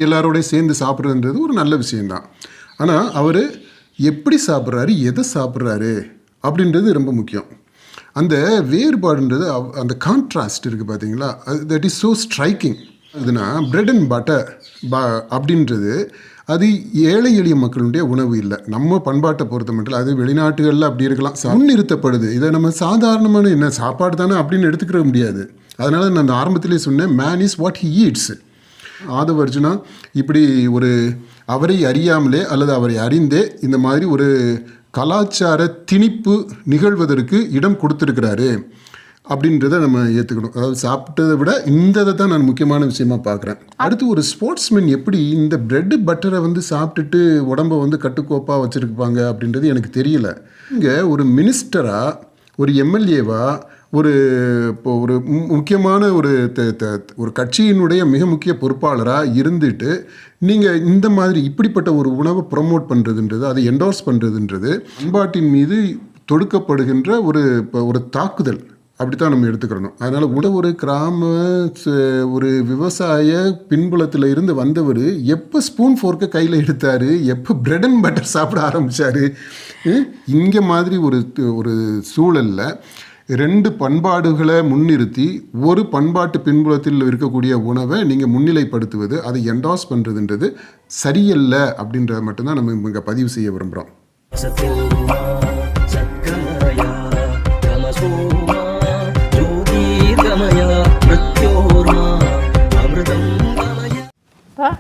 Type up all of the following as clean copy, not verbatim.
எல்லாரோடையும் சேர்ந்து சாப்பிட்றதுன்றது ஒரு நல்ல விஷயந்தான். ஆனால் அவர் எப்படி சாப்பிட்றாரு, எதை சாப்பிட்றாரு அப்படின்றது ரொம்ப முக்கியம். அந்த வேறுபாடுன்றது அந்த கான்ட்ராஸ்ட் இருக்குது பார்த்தீங்களா, தட் இஸ் ஸோ ஸ்ட்ரைக்கிங். அதுனா பிரெட் அண்ட் பட்டர் அப்படின்றது அது ஏழை எளிய மக்களுடைய உணவு இல்லை. நம்ம பண்பாட்டை பொறுத்த மட்டும் அது வெளிநாட்டுகளில் அப்படி இருக்கலாம், முன்னிறுத்தப்படுது. இதை நம்ம சாதாரணமான என்ன சாப்பாடு தானே அப்படின்னு எடுத்துக்கிற முடியாது. அதனால் நான் ஆரம்பத்திலே சொன்னேன், man is what he eats. Aadhav Arjuna இப்படி ஒரு அவரை அறியாமலே அல்லது அவரை அறிந்தே இந்த மாதிரி ஒரு கலாச்சார திணிப்பு நிகழ்வதற்கு இடம் கொடுத்துருக்கிறாரு அப்படின்றத நம்ம ஏற்றுக்கணும். அதாவது சாப்பிட்டதை விட இந்த தான் நான் முக்கியமான விஷயமா பார்க்குறேன். அடுத்து ஒரு ஸ்போர்ட்ஸ்மேன் எப்படி இந்த பிரெட்டு பட்டரை சாப்பிட்டுட்டு உடம்பை கட்டுக்கோப்பாக வச்சுருப்பாங்க அப்படின்றது எனக்கு தெரியல. இங்கே ஒரு மினிஸ்டரா, ஒரு எம்எல்ஏவா, இப்போ ஒரு முக்கியமான ஒரு கட்சியினுடைய மிக முக்கிய பொறுப்பாளராக இருந்துட்டு நீங்கள் இந்த மாதிரி இப்படிப்பட்ட ஒரு உணவை ப்ரமோட் பண்ணுறதுன்றது, அதை என்டோர்ஸ் பண்ணுறதுன்றது பண்பாட்டின் மீது தொடுக்கப்படுகின்ற ஒரு தாக்குதல் அப்படித்தான் நம்ம எடுத்துக்கிறணும். அதனால் ஒரு ஒரு விவசாய பின்புலத்தில் இருந்து வந்தவர் எப்போ ஸ்பூன் ஃபோர்க்கை கையில் எடுத்தார், எப்போ பிரெட் அண்ட் பட்டர் சாப்பிட ஆரம்பித்தார். இங்கே மாதிரி ஒரு சூழலில் ரெண்டு பண்பாடுகளை முன்னிறுத்தி ஒரு பண்பாட்டு பின்புலத்தில் இருக்கக்கூடிய உணவை நீங்கள் முன்னிலைப்படுத்துவது, அதை என்டாஸ் பண்ணுறதுன்றது சரியல்ல அப்படின்றத மட்டும்தான் நம்ம இங்கே பதிவு செய்ய விரும்புகிறோம்.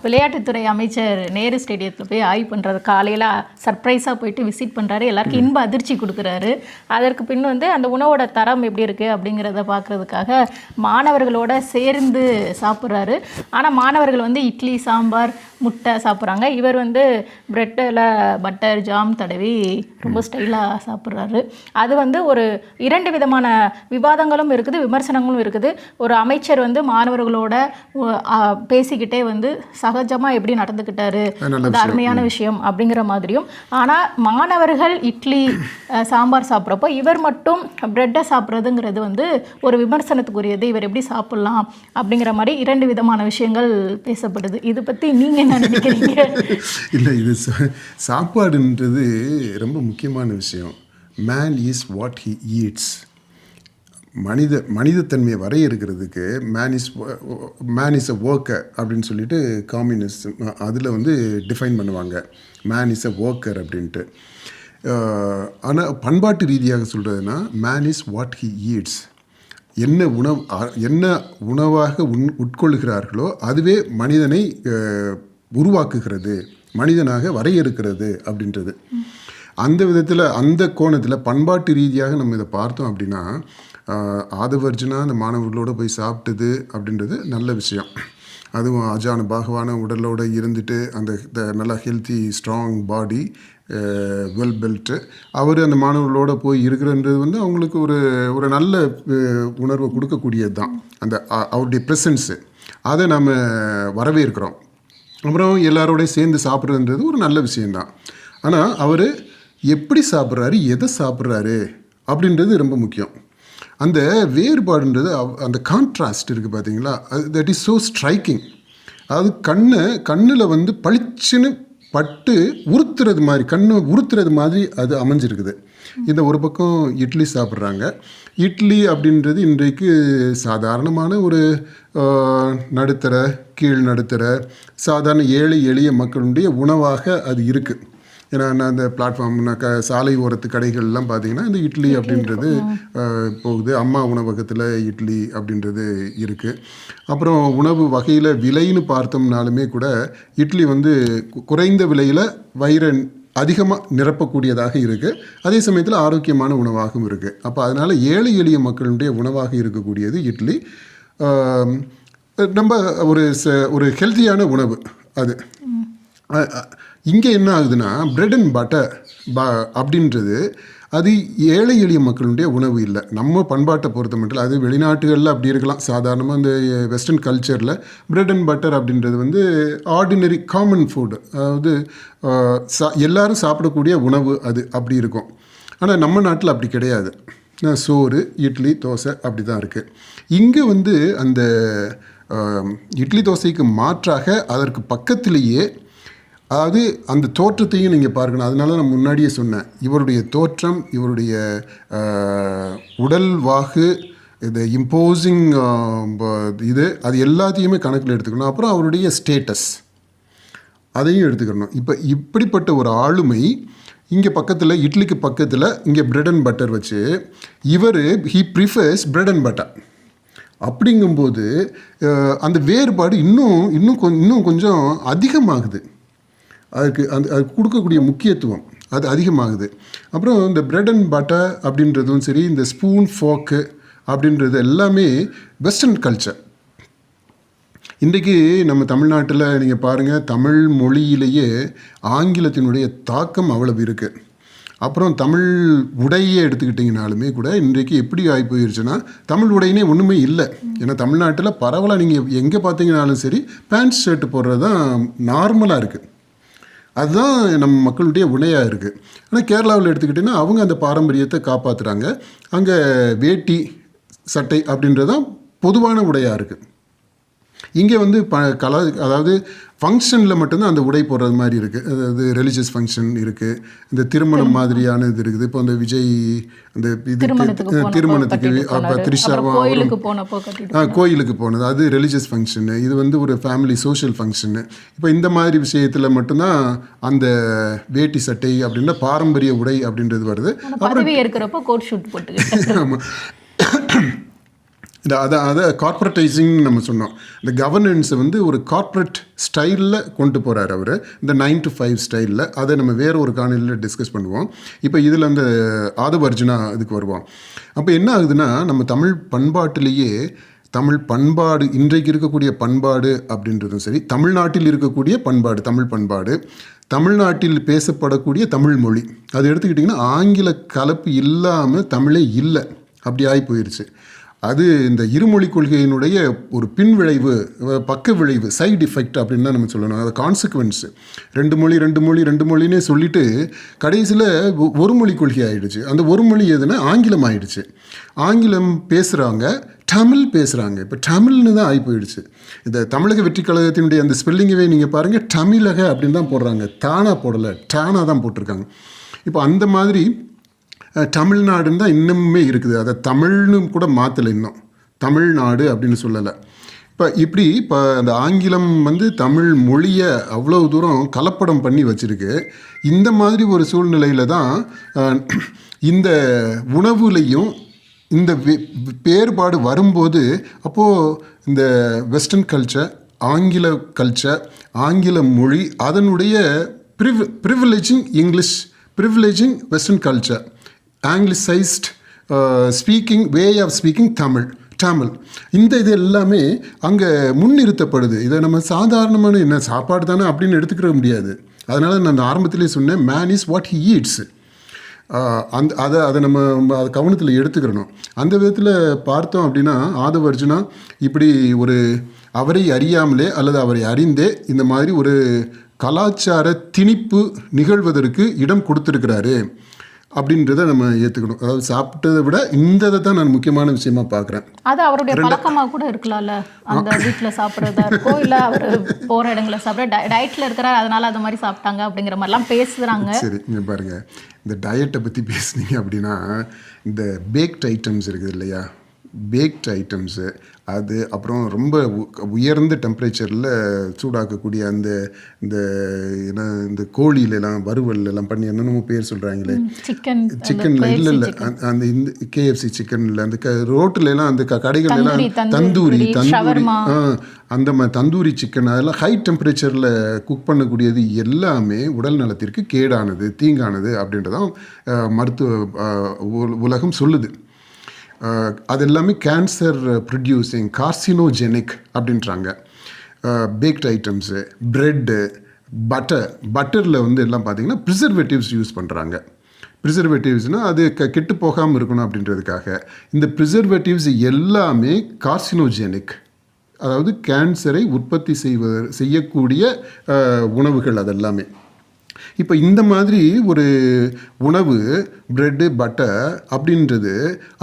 விளையாட்டுத்துறை அமைச்சர் நேரு ஸ்டேடியத்தில் போய் ஆய்வு பண்ணுறாரு. காலையில் சர்ப்ரைஸாக போயிட்டு விசிட் பண்ணுறாரு, எல்லாருக்கும் இன்ப அதிர்ச்சி கொடுக்குறாரு. அதற்கு பின் அந்த உணவோட தரம் எப்படி இருக்குது அப்படிங்கிறத பார்க்குறதுக்காக மாணவர்களோட சேர்ந்து சாப்பிட்றாரு. ஆனால் மாணவர்கள் இட்லி, சாம்பார், முட்டை சாப்பிட்றாங்க. இவர் ப்ரெட்டில் பட்டர், ஜாம் தடவி ரொம்ப ஸ்டைலாக சாப்பிட்றாரு. அது ஒரு இரண்டு விதமான விவாதங்களும் இருக்குது, விமர்சனங்களும் இருக்குது. ஒரு அமைச்சர் மாணவர்களோட பேசிக்கிட்டே சகஜமாக எப்படி நடந்துக்கிட்டாரு, அது அருமையான விஷயம் அப்படிங்கிற மாதிரியும். ஆனால் மாணவர்கள் இட்லி, சாம்பார் சாப்பிட்றப்போ இவர் மட்டும் ப்ரெட்டை சாப்பிட்றதுங்கிறது ஒரு விமர்சனத்துக்குரியது. இவர் எப்படி சாப்பிட்லாம் அப்படிங்கிற மாதிரி இரண்டு விதமான விஷயங்கள் பேசப்படுது. இது பற்றி நீங்கள் என்ன நினைக்கிறீங்க? இல்லை, இது சாப்பாடுன்றது ரொம்ப முக்கியமான விஷயம். Man is what he eats. மனிதத்தன்மையை வரையறுக்கிறதுக்கு மேன் இஸ் அ ஒர்க்கர் அப்படின்னு சொல்லிட்டு காம்யூனிஸ்ட் அதில் டிஃபைன் பண்ணுவாங்க, மேன் இஸ் அ ஒர்க்கர் அப்படின்ட்டு. ஆனால் பண்பாட்டு ரீதியாக சொல்கிறதுனா man is what he eats. என்ன உணவாக உட்கொள்கிறார்களோ அதுவே மனிதனை உருவாக்குகிறது, மனிதனாக வரையறுக்கிறது அப்படின்றது. அந்த விதத்தில், அந்த கோணத்தில் பண்பாட்டு ரீதியாக நம்ம இதை பார்த்தோம் அப்படின்னா, ஆதவர்ஜுனா அந்த மாணவர்களோடு போய் சாப்பிட்டது அப்படின்றது நல்ல விஷயம். அதுவும் அஜான பாகவான உடலோடு இருந்துட்டு அந்த நல்லா healthy strong body, well built, அவர் அந்த மாணவர்களோடு போய் இருக்கிறன்றது அவங்களுக்கு ஒரு நல்ல உணர்வை கொடுக்கக்கூடியது தான் அந்த அவருடைய ப்ரெசன்ஸு. அதை நம்ம வரவேற்கிறோம். அப்புறம் எல்லாரோடையும் சேர்ந்து சாப்பிட்றதுன்றது ஒரு நல்ல விஷயந்தான். ஆனால் அவர் எப்படி சாப்பிட்றாரு, எதை சாப்பிட்றாரு அப்படின்றது ரொம்ப முக்கியம். அந்த வேறுபாடுன்றது அந்த கான்ட்ராஸ்ட் இருக்குது பார்த்தீங்களா, தட் இஸ் ஸோ ஸ்ட்ரைக்கிங். அது கண்ணில் பளிச்சுன்னு பட்டு உறுத்துறது மாதிரி, கண்ணை உறுத்துறது மாதிரி அது அமைஞ்சிருக்குது. இந்த ஒரு பக்கம் இட்லி சாப்பிட்றாங்க. இட்லி அப்படின்றது இன்றைக்கு சாதாரணமான ஒரு நடுத்தர, கீழ் நடுத்தர, சாதாரண ஏழை எளிய மக்களுடைய உணவாக அது இருக்குது. ஏன்னா நான் அந்த பிளாட்ஃபார்ம், சாலை ஓரத்து கடைகள்லாம் பார்த்தீங்கன்னா இந்த இட்லி அப்படின்றது போகுது. அம்மா உணவகத்தில் இட்லி அப்படின்றது இருக்குது. அப்புறம் உணவு வகையில் விலைன்னு பார்த்தோம்னாலுமே கூட இட்லி குறைந்த விலையில் வயிறை அதிகமாக நிரப்பக்கூடியதாக இருக்குது. அதே சமயத்தில் ஆரோக்கியமான உணவாகவும் இருக்குது. அப்போ அதனால் ஏழை எளிய மக்களுடைய உணவாக இருக்கக்கூடியது இட்லி. நம்ம ஒரு ஹெல்த்தியான உணவு அது. இங்கே என்ன ஆகுதுன்னா, பிரெட் அண்ட் பட்டர் அப்படின்றது அது ஏழை எளிய மக்களுடைய உணவு இல்லை. நம்ம பண்பாட்டை பொறுத்த மட்டும் அது வெளிநாட்டுகளில் அப்படி இருக்கலாம். சாதாரணமாக இந்த வெஸ்டர்ன் கல்ச்சரில் பிரெட் அண்ட் பட்டர் அப்படின்றது ஆர்டினரி காமன் ஃபுட், அதாவது எல்லாரும் சாப்பிடக்கூடிய உணவு அது அப்படி இருக்கும். ஆனால் நம்ம நாட்டில் அப்படி கிடையாது. சோறு, இட்லி, தோசை அப்படி தான் இருக்குது. இங்கே அந்த இட்லி தோசைக்கு மாற்றாக அதற்கு பக்கத்திலேயே, அதாவது அந்த தோற்றத்தையும் நீங்கள் பார்க்கணும். அதனால நான் முன்னாடியே சொன்னேன், இவருடைய தோற்றம், இவருடைய உடல் வாகு, இது இம்போசிங் இது, அது எல்லாத்தையுமே கணக்கில் எடுத்துக்கணும். அப்புறம் அவருடைய ஸ்டேட்டஸ் அதையும் எடுத்துக்கணும். இப்போ இப்படிப்பட்ட ஒரு ஆளுமை இங்கே பக்கத்தில், இட்லிக்கு பக்கத்தில் இங்கே பிரெட் அண்ட் பட்டர் வச்சு, இவர் he prefers bread and butter. அப்படிங்கும்போது அந்த வேறுபாடு இன்னும் கொஞ்சம் அதிகமாகுது. அதுக்கு கொடுக்கக்கூடிய முக்கியத்துவம் அது அதிகமாகுது. அப்புறம் இந்த பிரெட் அண்ட் பட்டர் அப்படின்றதும் சரி, இந்த ஸ்பூன் ஃபோக்கு அப்படின்றது எல்லாமே வெஸ்டர்ன் கல்ச்சர். இன்றைக்கு நம்ம தமிழ்நாட்டில் நீங்கள் பாருங்கள், தமிழ் மொழியிலேயே ஆங்கிலத்தினுடைய தாக்கம் அவ்வளவு இருக்குது. அப்புறம் தமிழ் உடையே எடுத்துக்கிட்டிங்கனாலுமே கூட இன்றைக்கு எப்படி ஆகி போயிடுச்சுன்னா, தமிழ் உடையினே ஒன்றுமே இல்லை. ஏன்னா தமிழ்நாட்டில் பரவலாக நீங்கள் எங்கே பார்த்தீங்கன்னாலும் சரி, பேண்ட் ஷர்ட்டு போடுறது தான் நார்மலாக இருக்குது. அதுதான் நம்ம மக்களுடைய உடையாக இருக்குது. ஆனால் கேரளாவில் எடுத்துக்கிட்டிங்கன்னா அவங்க அந்த பாரம்பரியத்தை காப்பாற்றுறாங்க. அங்கே வேட்டி சட்டை அப்படின்றது தான் பொதுவான உடையாக இருக்குது. இங்கே வந்து அதாவது ஃபங்க்ஷனில் மட்டும்தான் அந்த உடை போடுறது மாதிரி இருக்குது. அதாவது ரிலீஜியஸ் ஃபங்க்ஷன் இருக்குது, இந்த திருமணம் மாதிரியான இது இருக்குது. இப்போ அந்த விஜய் அந்த இது திருமணத்துக்கு அப்போ த்ரிஷாவும் கோயிலுக்கு போனது, அது ரிலீஜியஸ் ஃபங்க்ஷனு. இது வந்து ஒரு ஃபேமிலி சோஷியல் ஃபங்க்ஷனு. இப்போ இந்த மாதிரி விஷயத்தில் மட்டும்தான் அந்த வேட்டி சட்டை அப்படின்னா பாரம்பரிய உடை அப்படின்றது வருது. அப்புறம் இருக்கிறப்போ கோட் ஷூட் போட்டு ஆமாம், அதை கார்பரேட்டைசிங் நம்ம சொன்னோம். இந்த கவர்னன்ஸை வந்து ஒரு கார்ப்பரேட் ஸ்டைலில் கொண்டு போகிறார் அவர், இந்த 9 to 5 ஸ்டைலில். அதை நம்ம வேறு ஒரு காணொலியில் டிஸ்கஸ் பண்ணுவோம். இப்போ இதில் அந்த ஆதவர்ஜுனா இதுக்கு வருவோம். அப்போ என்ன ஆகுதுன்னா, நம்ம தமிழ் பண்பாட்டிலேயே தமிழ் பண்பாடு, இன்றைக்கு இருக்கக்கூடிய பண்பாடு அப்படின்றதும் சரி, தமிழ்நாட்டில் இருக்கக்கூடிய பண்பாடு, தமிழ் பண்பாடு, தமிழ்நாட்டில் பேசப்படக்கூடிய தமிழ் மொழி, அது எடுத்துக்கிட்டிங்கன்னா ஆங்கில கலப்பு இல்லாமல் தமிழே இல்லை, அப்படி ஆகி போயிடுச்சு. அது இந்த இருமொழி கொள்கையினுடைய ஒரு பின்விளைவு, பக்க விளைவு, சைடு எஃபெக்ட் அப்படின்னு தான் நம்ம சொல்லணும். அது கான்சிக்வன்ஸு. ரெண்டு மொழின்னே சொல்லிட்டு கடைசியில் ஒரு மொழி கொள்கை ஆகிடுச்சு. அந்த ஒரு மொழி எதுனா ஆங்கிலம் ஆகிடுச்சு. ஆங்கிலம் பேசுகிறாங்க, தமிழ் பேசுகிறாங்க. இப்போ தமிழ்னு தான் ஆகி போயிடுச்சு. இந்த தமிழக வெற்றி கழகத்தினுடைய அந்த ஸ்பெல்லிங்கவே நீங்கள் பாருங்கள், தமிழக அப்படின்னு தான் போடுறாங்க, தானாக போடலை, டானாக தான் போட்டிருக்காங்க. இப்போ அந்த மாதிரி தமிழ்நாடுன்னு தான் இன்னுமே இருக்குது. அதை தமிழ்னு கூட மாற்றலை, இன்னும் தமிழ்நாடு அப்படின்னு சொல்லலை. இப்போ அந்த ஆங்கிலம் வந்து தமிழ் மொழியை அவ்வளோ தூரம் கலப்படம் பண்ணி வச்சுருக்கு. இந்த மாதிரி ஒரு சூழ்நிலையில் தான் இந்த உணவுலையும் இந்த வேறுபாடு வரும்போது, அப்போது இந்த வெஸ்டர்ன் கல்ச்சர், ஆங்கில கல்ச்சர், ஆங்கில மொழி, அதனுடைய privileging English, privileging western culture, anglicised speaking, way of speaking Tamil, இந்த இது எல்லாமே அங்கே முன்னிறுத்தப்படுது. இதை நம்ம சாதாரணமான என்ன சாப்பாடு தானே அப்படின்னு எடுத்துக்கிற முடியாது. அதனால் நான் ஆரம்பத்திலே சொன்னேன், man is what he eats. அதை நம்ம அதை கவனத்தில் எடுத்துக்கிறணும். அந்த விதத்தில் பார்த்தோம் அப்படின்னா, ஆதவர்ஜுனா இப்படி ஒரு அவரை அறியாமலே அல்லது அவரை அறிந்தே இந்த மாதிரி ஒரு கலாச்சார திணிப்பு நிகழ்வதற்கு இடம் கொடுத்துருக்கிறாரு அப்படின்றத நம்ம ஏற்றுக்கணும். அதாவது சாப்பிட்டதை விட இந்த இதை தான் நான் முக்கியமான விஷயமா பார்க்குறேன். அது அவருடைய பழக்கமாக கூட இருக்கலாம்ல, அந்த வீட்டில் சாப்பிட்றதா இருக்கோ, இல்லை அவர் போகிற இடங்களில் சாப்பிட்ற டயட்டில் இருக்கிறார் அதனால அந்த மாதிரி சாப்பிட்டாங்க அப்படிங்கிற மாதிரிலாம் பேசுகிறாங்க. சரி, இங்கே பாருங்கள், இந்த டயட்டை பற்றி பேசுனீங்க அப்படின்னா, இந்த பேக்ட் ஐட்டம்ஸ் இருக்குது இல்லையா, பேக்ட் ஐட்டம்ஸு, அது அப்புறம் ரொம்ப உயர்ந்த டெம்பரேச்சரில் சூடாக்கக்கூடிய அந்த இந்த கோழியிலலாம் வறுவல்லாம் பண்ணி என்னென்னமோ பேர் சொல்கிறாங்களே, சிக்கனில் இல்லை அந்த இந்த KFC சிக்கனில் அந்த ரோட்டிலலாம் அந்த கடைகள்லாம் தந்தூரி அந்த மாதிரி தந்தூரி சிக்கன், அதெல்லாம் ஹை டெம்பரேச்சரில் குக் பண்ணக்கூடியது எல்லாமே உடல் நலத்திற்கு கேடானது, தீங்கானது அப்படின்றதான் மருத்துவ உலகம் சொல்லுது. அது எல்லாமே கேன்சர் ப்ரொடியூசிங், கார்சினோஜெனிக் அப்படின்றாங்க. பேக்ட் ஐட்டம்ஸு, ப்ரெட்டு, பட்டரில் வந்து எல்லாம் பார்த்திங்கன்னா ப்ரிசர்வேட்டிவ்ஸ் யூஸ் பண்ணுறாங்க. ப்ரிசர்வேட்டிவ்ஸ்னால் அது கெட்டு போகாமல் இருக்கணும் அப்படின்றதுக்காக. இந்த ப்ரிசர்வேட்டிவ்ஸ் எல்லாமே கார்சினோஜெனிக், அதாவது கேன்சரை உற்பத்தி செய்யக்கூடிய உணவுகள் அதெல்லாமே. இப்போ இந்த மாதிரி ஒரு உணவு பிரெட்டு பட்டர் அப்படின்றது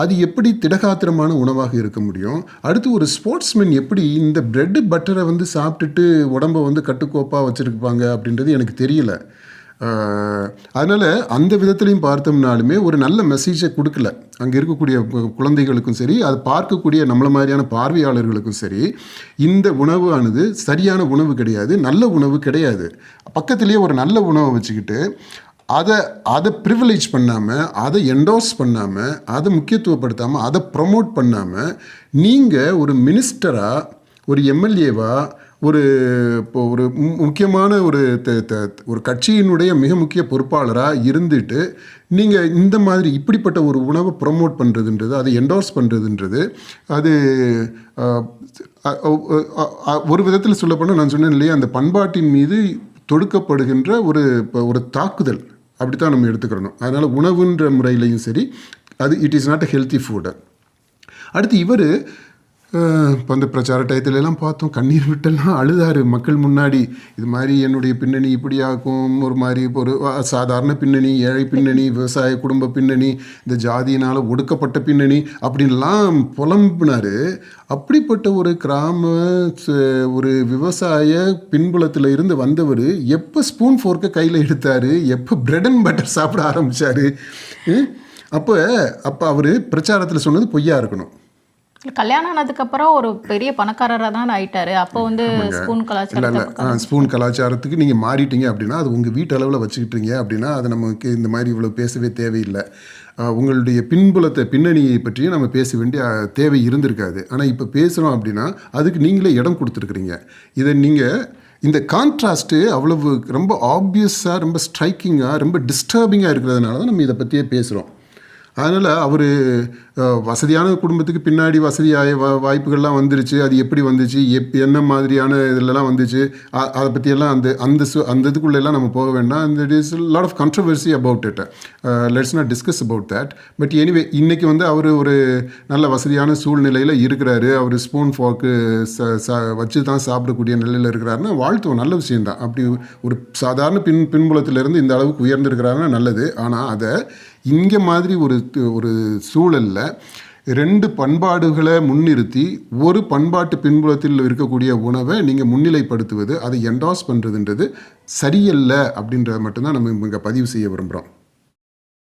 அது எப்படி திடகாத்திரமான உணவாக இருக்க முடியும்? அடுத்து ஒரு ஸ்போர்ட்ஸ்மேன் எப்படி இந்த பிரெட்டு பட்டரை வந்து சாப்பிட்டுட்டு உடம்பை வந்து கட்டுக்கோப்பாக வச்சுருப்பாங்க அப்படின்றது எனக்கு தெரியல. அதனால் அந்த விதத்துலையும் பார்த்தோம்னாலுமே ஒரு நல்ல மெசேஜை கொடுக்கல அங்கே இருக்கக்கூடிய குழந்தைகளுக்கும் சரி, அதை பார்க்கக்கூடிய நம்மள மாதிரியான பார்வையாளர்களுக்கும் சரி. இந்த உணவானது சரியான உணவு கிடையாது, நல்ல உணவு கிடையாது. பக்கத்துலேயே ஒரு நல்ல உணவை வச்சுக்கிட்டு அதை ப்ரிவிலேஜ் பண்ணாமல், அதை என்டோர்ஸ் பண்ணாமல், அதை முக்கியத்துவப்படுத்தாமல், அதை ப்ரமோட் பண்ணாமல், நீங்கள் ஒரு மினிஸ்டராக, ஒரு எம்எல்ஏவா, இப்போ ஒரு முக்கியமான ஒரு கட்சியினுடைய மிக முக்கிய பொறுப்பாளராக இருந்துட்டு நீங்கள் இந்த மாதிரி இப்படிப்பட்ட ஒரு உணவை ப்ரமோட் பண்ணுறதுன்றது, அதை என்டோர்ஸ் பண்ணுறதுன்றது, அது ஒரு விதத்தில் சொல்லப்போனால் நான் சொன்னேன் இல்லையா, அந்த பண்பாட்டின் மீது தொடுக்கப்படுகின்ற ஒரு தாக்குதல் அப்படித்தான் நம்ம எடுத்துக்கிறணும். அதனால் உணவுன்ற முறையிலையும் சரி, அது it is not a healthy food. அடுத்து இவர் இப்போ அந்த பிரச்சார டயத்துலலாம் பார்த்தோம், கண்ணீர் விட்டெல்லாம் அழுதாரு மக்கள் முன்னாடி. இது மாதிரி என்னுடைய பின்னணி இப்படியாக்கும், ஒரு மாதிரி ஒரு சாதாரண பின்னணி, ஏழை பின்னணி, விவசாய குடும்ப பின்னணி, இந்த ஜாதியினால் ஒடுக்கப்பட்ட பின்னணி அப்படின்லாம் புலம்பினார். அப்படிப்பட்ட ஒரு ஒரு விவசாய பின்புலத்தில் இருந்து வந்தவர் எப்போ ஸ்பூன் ஃபோர்க்கை கையில் எடுத்தார், எப்போ பிரெட் அண்ட் பட்டர் சாப்பிட ஆரம்பித்தார்? அப்போ அவர் பிரச்சாரத்தில் சொன்னது பொய்யா இருக்கணும். கல்யாணம் ஆனதுக்கப்புறம் ஒரு பெரிய பணக்காரராக தான் ஆயிட்டாரு. அப்போ வந்து ஸ்பூன் கலாச்சாரம் ஸ்பூன் கலாச்சாரத்துக்கு நீங்கள் மாறிட்டீங்க அப்படின்னா, அது உங்கள் வீட்டு அளவில் வச்சுக்கிட்டீங்க அப்படின்னா, அது நமக்கு இந்த மாதிரி இவ்வளோ பேசவே தேவையில்லை. உங்களுடைய பின்னணியை பற்றியும் நம்ம பேச வேண்டிய தேவை இருந்திருக்காது. ஆனால் இப்போ பேசுகிறோம் அப்படின்னா அதுக்கு நீங்களே இடம் கொடுத்துருக்குறீங்க. இதை நீங்கள் இந்த கான்ட்ராஸ்ட்டு அவ்வளவு ரொம்ப ஆப்வியஸாக, ரொம்ப ஸ்ட்ரைக்கிங்காக, ரொம்ப டிஸ்டர்பிங்காக இருக்கிறதுனால தான் நம்ம இதை பற்றியே பேசுகிறோம். அதனால் அவர் வசதியான குடும்பத்துக்கு பின்னாடி வசதியாய வாய்ப்புகள்லாம் வந்துருச்சு. அது எப்படி வந்துச்சு, என்ன மாதிரியான இதிலலாம் வந்துச்சு, அதை பற்றியெல்லாம் அந்த இதுக்குள்ளெல்லாம் நம்ம போக வேண்டாம். அந்த it is lot of controversy about it. Let's not discuss about that. But anyway, இன்றைக்கி வந்து அவர் ஒரு நல்ல வசதியான சூழ்நிலையில் இருக்கிறாரு. அவர் ஸ்பூன் ஃபார்க்கு வச்சு தான் சாப்பிடக்கூடிய நிலையில் இருக்கிறாருன்னா வாழ்த்துவோம், நல்ல விஷயந்தான். அப்படி ஒரு சாதாரண பின்புலத்திலேருந்து இந்த அளவுக்கு உயர்ந்திருக்கிறாருன்னா நல்லது. ஆனால் அதை இங்கே மாதிரி ஒரு சூழலில் ரெண்டு பண்பாடுகளை முன்னிறுத்தி ஒரு பண்பாட்டு பின்புலத்தில் இருக்கக்கூடிய உணவை நீங்கள் முன்னிலைப்படுத்துவது, அதை என்டாஸ் பண்ணுறதுன்றது சரியல்ல அப்படின்றத மட்டும்தான் நம்ம இங்கே பதிவு செய்ய விரும்புகிறோம்.